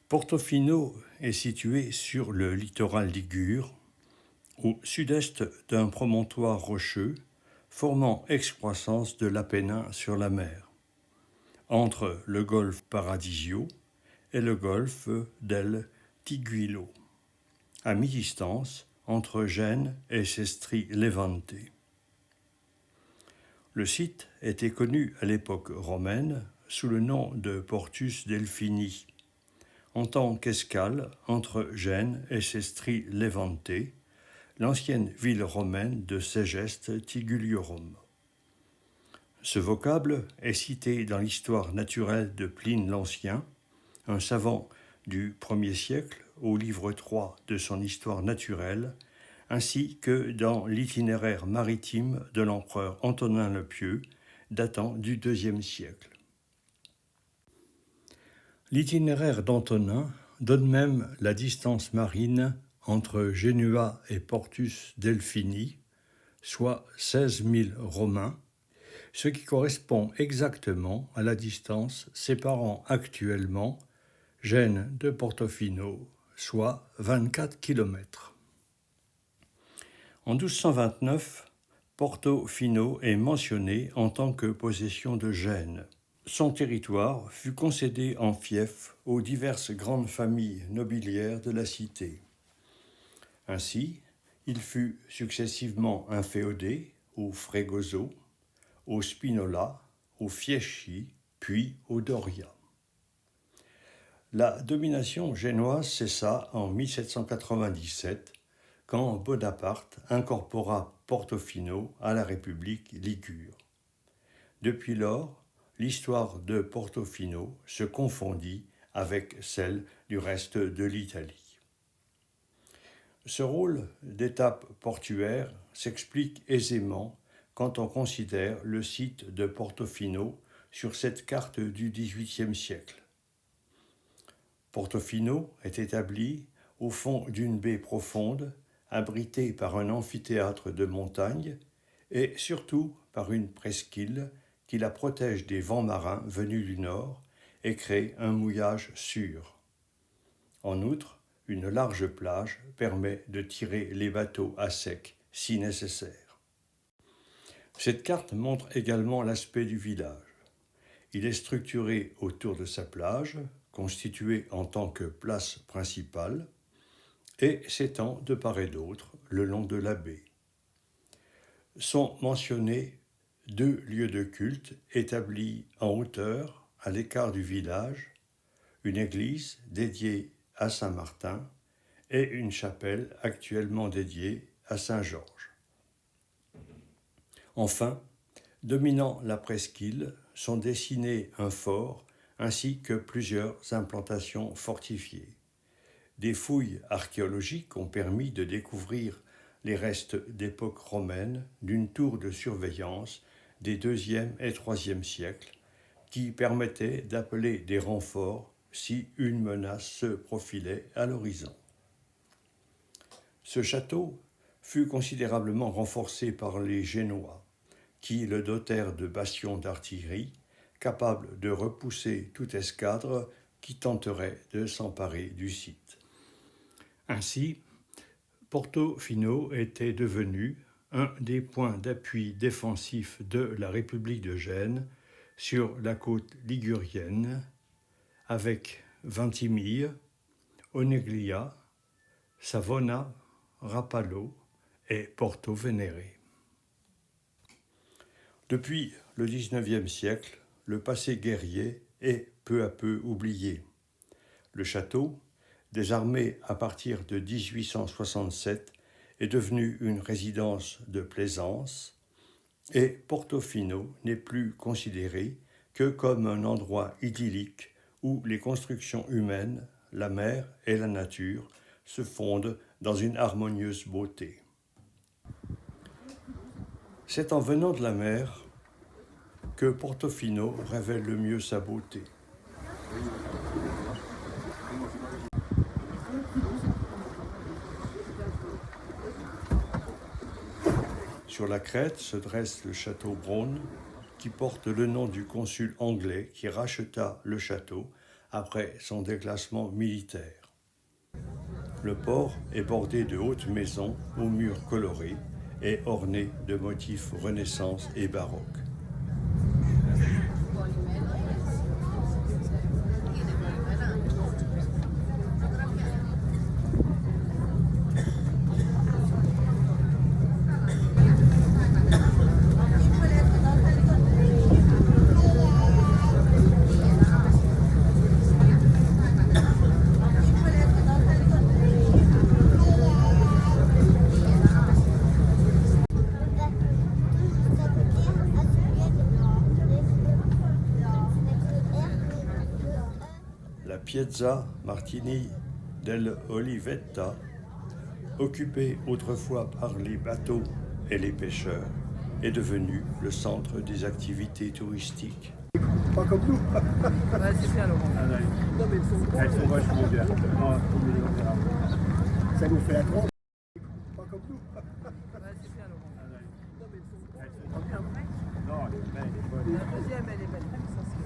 Portofino est situé sur le littoral ligure, au sud-est d'un promontoire rocheux formant excroissance de l'Apennin sur la mer, entre le golfe Paradisio et le golfe del Tiguilo, à mi-distance entre Gênes et Sestri Levante. Le site était connu à l'époque romaine sous le nom de Portus Delphini, en tant qu'escale entre Gênes et Sestri Levante, l'ancienne ville romaine de Segeste Tiguliorum. Ce vocable est cité dans l'histoire naturelle de Pline l'Ancien, un savant du 1er siècle, au livre 3 de son histoire naturelle, ainsi que dans l'itinéraire maritime de l'empereur Antonin le Pieux, datant du 2e siècle. L'itinéraire d'Antonin donne même la distance marine entre Genua et Portus Delphini, soit 16 000 romains, ce qui correspond exactement à la distance séparant actuellement Gênes de Portofino, soit 24 km. En 1229, Portofino est mentionné en tant que possession de Gênes. Son territoire fut concédé en fief aux diverses grandes familles nobiliaires de la cité. Ainsi, il fut successivement inféodé aux Fregoso, aux Spinola, aux Fieschi, puis aux Doria. La domination génoise cessa en 1797, quand Bonaparte incorpora Portofino à la République ligure. Depuis lors, l'histoire de Portofino se confondit avec celle du reste de l'Italie. Ce rôle d'étape portuaire s'explique aisément quand on considère le site de Portofino sur cette carte du XVIIIe siècle. Portofino est établi au fond d'une baie profonde, abritée par un amphithéâtre de montagnes et surtout par une presqu'île qui la protège des vents marins venus du nord et crée un mouillage sûr. En outre, une large plage permet de tirer les bateaux à sec si nécessaire. Cette carte montre également l'aspect du village. Il est structuré autour de sa plage, constituée en tant que place principale, et s'étend de part et d'autre le long de la baie. Sont mentionnés 2 lieux de culte établis en hauteur, à l'écart du village, une église dédiée à Saint-Martin et une chapelle actuellement dédiée à Saint-Georges. Enfin, dominant la presqu'île, sont dessinés un fort ainsi que plusieurs implantations fortifiées. Des fouilles archéologiques ont permis de découvrir les restes d'époque romaine d'une tour de surveillance des 2e et 3e siècles qui permettait d'appeler des renforts si une menace se profilait à l'horizon. Ce château fut considérablement renforcé par les Génois, qui le dotèrent de bastions d'artillerie capables de repousser toute escadre qui tenterait de s'emparer du site. Ainsi, Portofino était devenu un des points d'appui défensif de la République de Gênes sur la côte ligurienne, avec Ventimille, Oneglia, Savona, Rapallo et Porto Venere. Depuis le XIXe siècle, le passé guerrier est peu à peu oublié. Le château, désarmé à partir de 1867, est devenu une résidence de plaisance et Portofino n'est plus considéré que comme un endroit idyllique où les constructions humaines, la mer et la nature se fondent dans une harmonieuse beauté. C'est en venant de la mer que Portofino révèle le mieux sa beauté. Sur la crête se dresse le château Braun, qui porte le nom du consul anglais qui racheta le château après son déclassement militaire. Le port est bordé de hautes maisons aux murs colorés et orné de motifs Renaissance et baroque. La Piazza Martini dell'Olivetta, occupée autrefois par les bateaux et les pêcheurs, est devenue le centre des activités touristiques. Pas comme nous. Ouais, c'est bien, Laurent. Ah, ouais. Non, mais ils sont Elles sont vachement bien. Non, ça nous fait la grande. Pas comme nous. Ouais, c'est bien, Laurent. Ah, ouais. Non, mais ils sont Elles sont pas bien. Non, elle est belle, elle est bonne. La deuxième, elle est belle. Ça, c'est-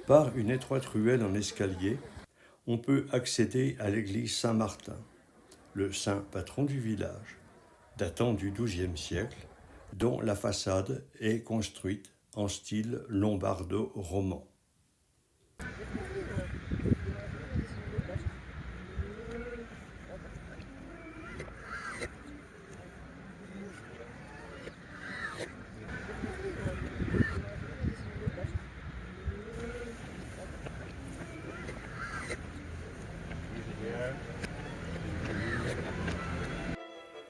Par une étroite ruelle en escalier, on peut accéder à l'église Saint-Martin, le saint patron du village, datant du XIIe siècle, dont la façade est construite en style lombardo-roman.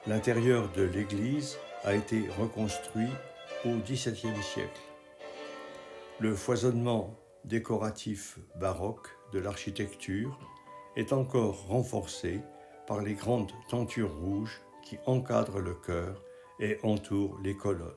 L'intérieur de l'église a été reconstruit au XVIIe siècle. Le foisonnement décoratif baroque de l'architecture est encore renforcé par les grandes tentures rouges qui encadrent le chœur et entourent les colonnes.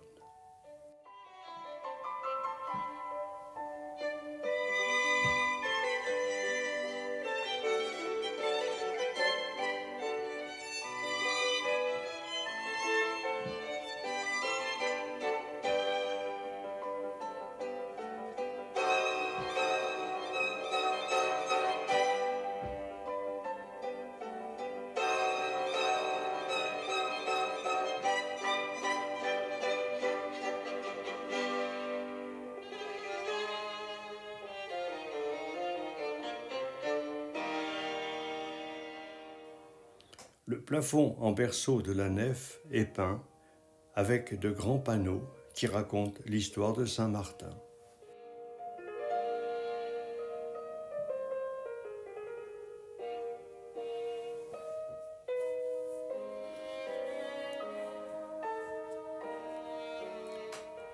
Le plafond en berceau de la nef est peint avec de grands panneaux qui racontent l'histoire de Saint-Martin.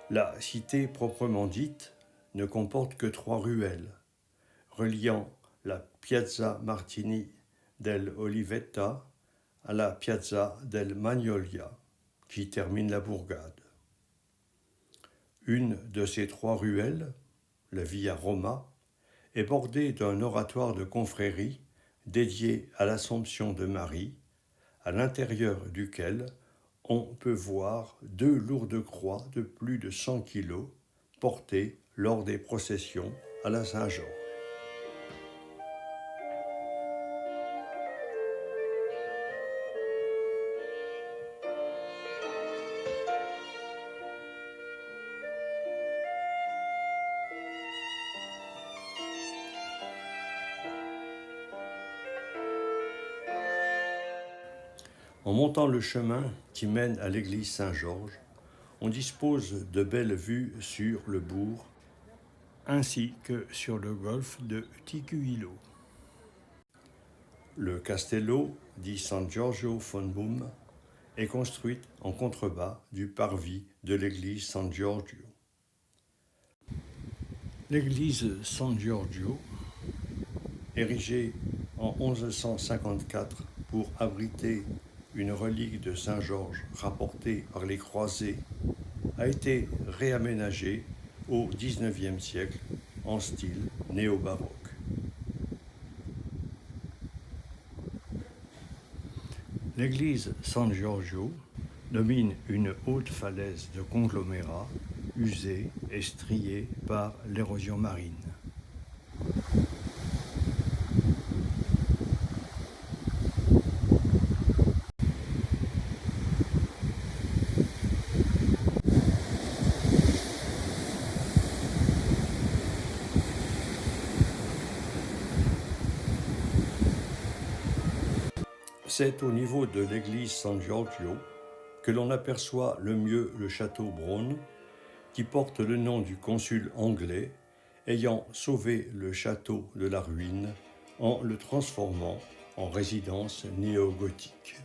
La cité proprement dite ne comporte que 3 ruelles, reliant la Piazza Martini dell'Olivetta à la Piazza del Magnolia, qui termine la bourgade. Une de ces 3 ruelles, la Via Roma, est bordée d'un oratoire de confrérie dédié à l'Assomption de Marie, à l'intérieur duquel on peut voir 2 lourdes croix de plus de 100 kilos portées lors des processions à la Saint-Georges. En montant le chemin qui mène à l'église Saint-Georges, on dispose de belles vues sur le bourg ainsi que sur le golfe de Tiguilo. Le castello di San Giorgio Fonbum est construite en contrebas du parvis de l'église San Giorgio. L'église San Giorgio, érigée en 1154 pour abriter une relique de Saint Georges rapportée par les croisés, a été réaménagée au XIXe siècle en style néo-baroque. L'église San Giorgio domine une haute falaise de conglomérats usée et striée par l'érosion marine. C'est au niveau de l'église San Giorgio que l'on aperçoit le mieux le château Braun, qui porte le nom du consul anglais ayant sauvé le château de la ruine en le transformant en résidence néo-gothique.